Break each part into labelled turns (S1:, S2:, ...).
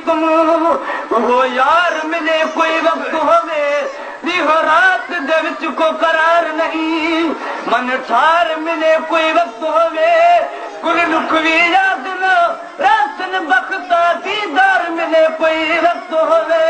S1: तुम वो यार मिले कोई वक्त होवे दीहो रात दे विच को करार नहीं मन ठार मिले कोई वक्त होवे कुल लुकवी याद न रासन बख्ता दीदार मिले कोई वक्त होवे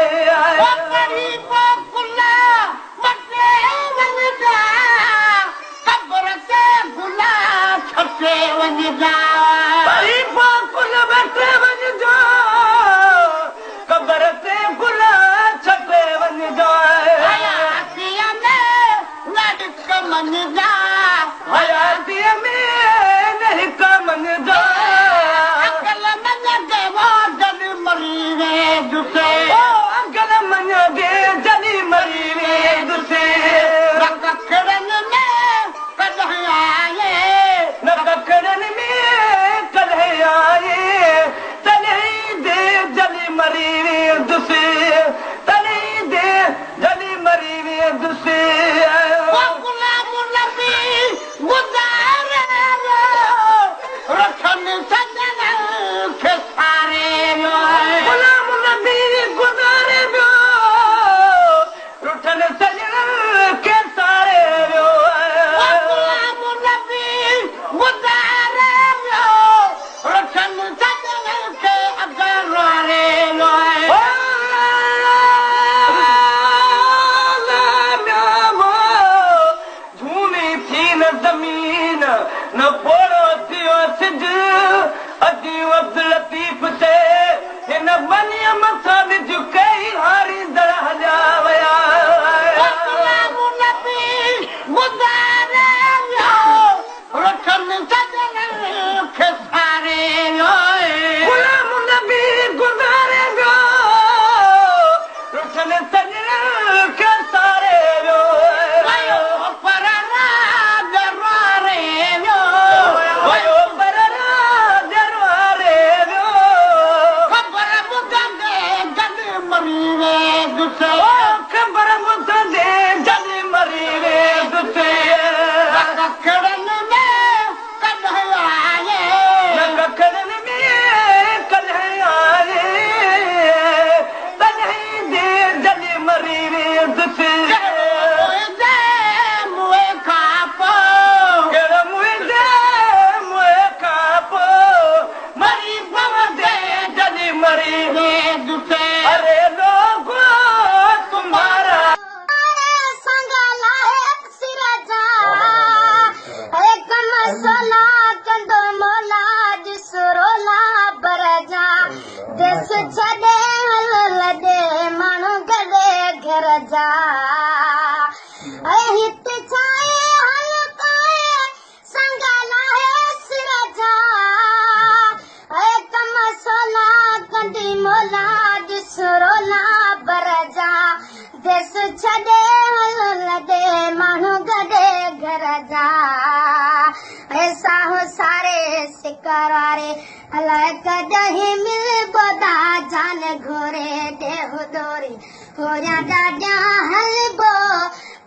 S1: मिल बोदा जान घोरे देह दोरी हो डाडा हलबो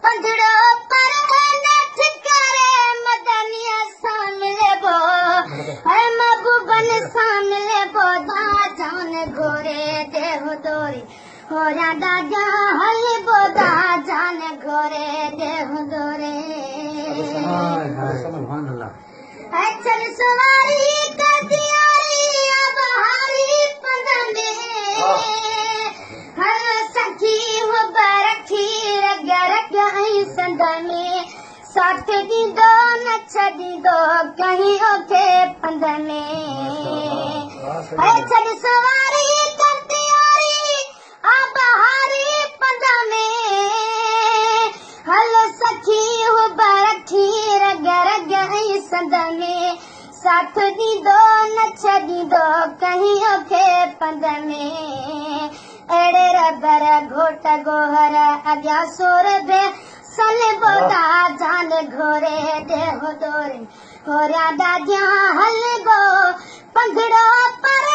S1: पंधड़ो पर नथ करे मदनिया सामले बो महबूबन सामले बोदा जान घोरे देह दोरी हो डाडा हलबो दा जान घोरे देह दोरे चल सवारी कर दियारी अब हारी पंद में हर सखी हो बरखी रग रग आई संद में साथ दी दो न छदी दो कहीं ओके पंद में चल सवारी कर दियारी अब हारी पंद में हल सखी हो बरखी रग रग आई संद में साथ दी दो न छदी दो कहीं ओके पंद में एड़े रबर घोट गोहर अग्या सोर बे सले बोदा जान घोरे देह दोरे हो राडा हल बो पंधड़ो पर